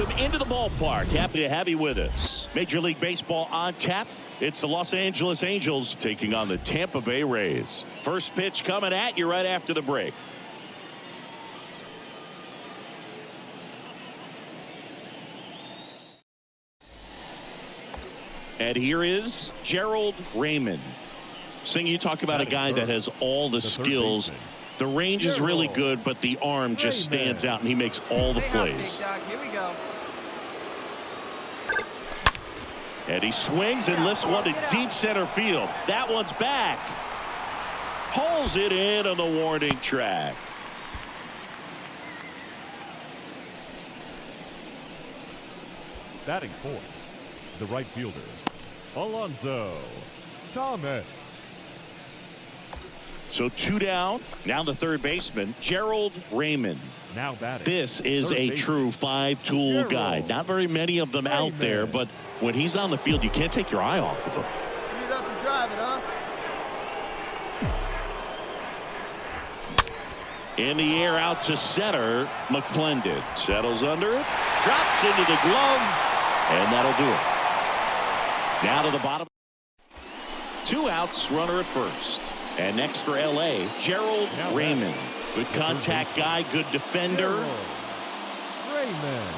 Welcome into the ballpark. Happy to have you with us. Major League Baseball on tap. It's the Los Angeles Angels taking on the Tampa Bay Rays. First pitch coming at you right after the break. And here is Gerald Raymond. Sing, you talk about a guy that has all the skills. The range is really good, but the arm just stands out, and he makes all the plays. Here we go. And he swings and lifts one to deep center field. That one's back. Hauls it in on the warning track. Batting fourth, the right fielder, Alonso Thomas. So 2 down. Now the third baseman, Gerald Raymond. Now batting. This is a true five-tool guy. Not very many of them out there, but when he's on the field, you can't take your eye off of him. Shoot up and drive it, huh? In the air out to center, McClendon settles under it, drops into the glove, and that'll do it. Now to the bottom. 2 outs, runner at first. And next for L.A., Gerald Raymond. Good contact guy, good defender. Raymond.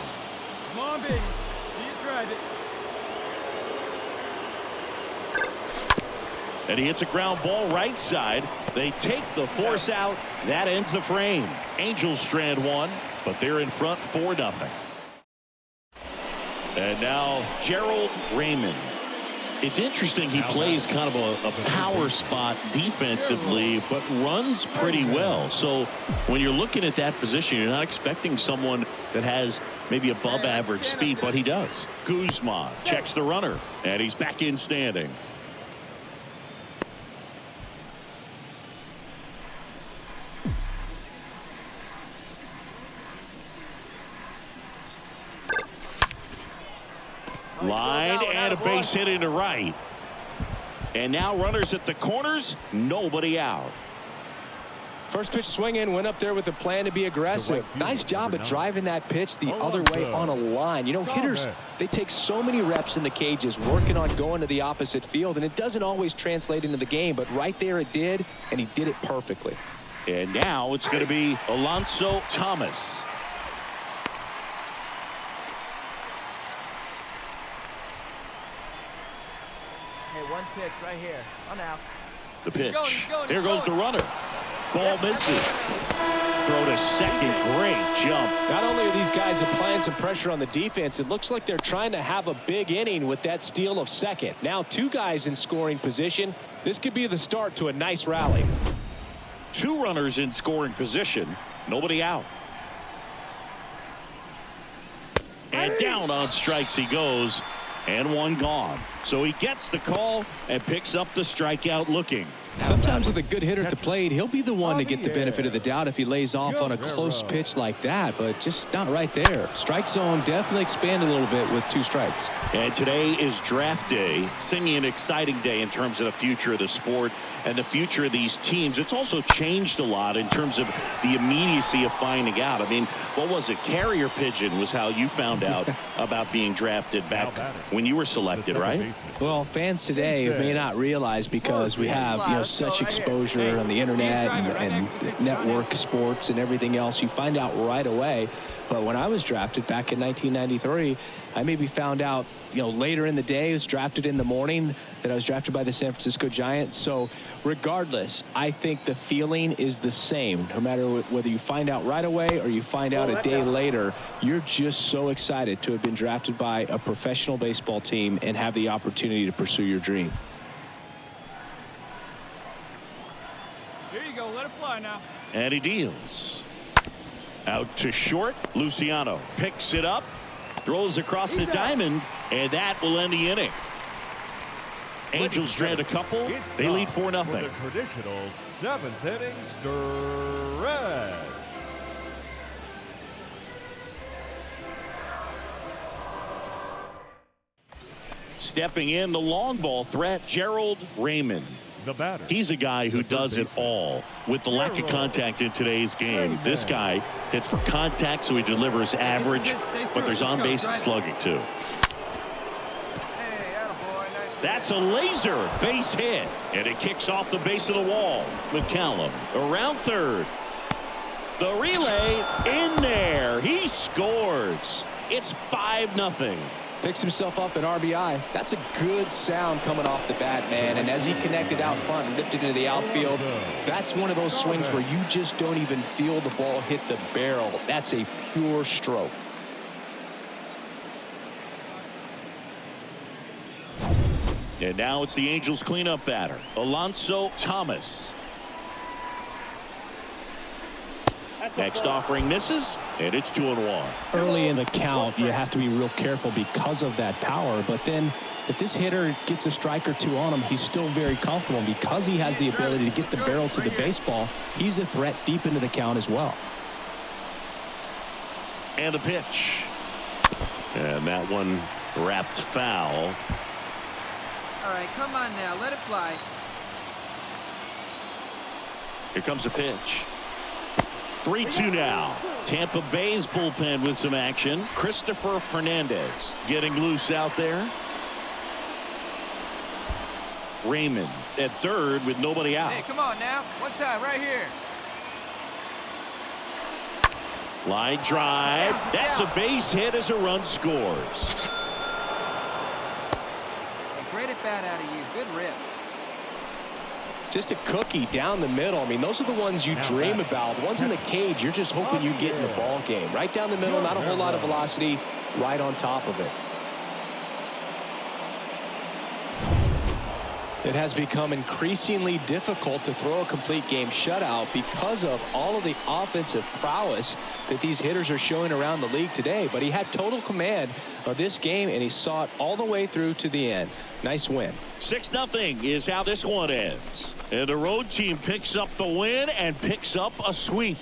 Come on, baby. See you drive it. And he hits a ground ball right side. They take the force out. That ends the frame. Angels strand 1, but they're in front 4-0. And now Gerald Raymond. It's interesting, he plays kind of a power spot defensively, but runs pretty well. So when you're looking at that position, you're not expecting someone that has maybe above average speed, but he does. Guzman checks the runner, and he's back in standing. Line and a base hit into right. And now runners at the corners, nobody out. First pitch swing in, went up there with the plan to be aggressive. Nice job at driving that pitch the other way on a line. You know, hitters, they take so many reps in the cages working on going to the opposite field, and it doesn't always translate into the game, but right there it did, and he did it perfectly. And now it's going to be Alonso Thomas. One pitch right here. I'm out. The pitch. He's going. Here goes the runner. Ball misses. Throw to second. Great jump. Not only are these guys applying some pressure on the defense, it looks like they're trying to have a big inning with that steal of second. Now 2 guys in scoring position. This could be the start to a nice rally. 2 runners in scoring position. Nobody out. And down on strikes he goes. And 1 gone. So he gets the call and picks up the strikeout looking. Sometimes with a good hitter at the plate, he'll be the one to get the benefit of the doubt if he lays off on a close pitch like that, but just not right there. Strike zone definitely expanded a little bit with 2 strikes. And today is draft day, singing an exciting day in terms of the future of the sport and the future of these teams. It's also changed a lot in terms of the immediacy of finding out. I mean, what was it? Carrier pigeon was how you found out about being drafted back when you were selected, right? Well, fans today may not realize because we have, such exposure on the internet and network sports and everything else. You find out right away. But when I was drafted back in 1993, I maybe found out, later in the day. I was drafted in the morning that I was drafted by the San Francisco Giants. So regardless, I think the feeling is the same. No matter whether you find out right away or you find out a day later, you're just so excited to have been drafted by a professional baseball team and have the opportunity to pursue your dream. Here you go. Let it fly now. And he deals. Out to short. Luciano picks it up, throws across the diamond, and that will end the inning. Angels strand a couple. They lead 4-0. The traditional 7th inning stretch. Stepping in, the long ball threat, Gerald Raymond. The batter. He's a guy who does it all. With the lack of contact in today's game, this guy hits for contact, so he delivers average, but there's on-base slugging too. That's a laser base hit, and it kicks off the base of the wall. McCallum around third. The relay in there. He scores. It's 5-0. Picks himself up an RBI. That's a good sound coming off the bat, man. And as he connected out front and lifted into the outfield, that's one of those swings where you just don't even feel the ball hit the barrel. That's a pure stroke. And now it's the Angels cleanup batter, Alonso Thomas. Next offering misses, and it's 2-1. Early in the count, you have to be real careful because of that power. But then if this hitter gets a strike or two on him, he's still very comfortable. And because he has the ability to get the barrel to the baseball, he's a threat deep into the count as well. And a pitch. And that one wrapped foul. All right, come on now. Let it fly. Here comes a pitch. 3-2 now. Tampa Bay's bullpen with some action. Christopher Hernandez getting loose out there. Raymond at third with nobody out. Hey, come on now. One time right here. Line drive. That's a base hit as a run scores. Hey, great at bat out of you. Good rip. Just a cookie down the middle. I mean, those are the ones you dream about. The ones in the cage, you're just hoping you get in the ball game. Right down the middle, not a whole lot of velocity, right on top of it. It has become increasingly difficult to throw a complete game shutout because of all of the offensive prowess that these hitters are showing around the league today. But he had total command of this game, and he saw it all the way through to the end. Nice win. 6-0 is how this one ends. And the road team picks up the win and picks up a sweep.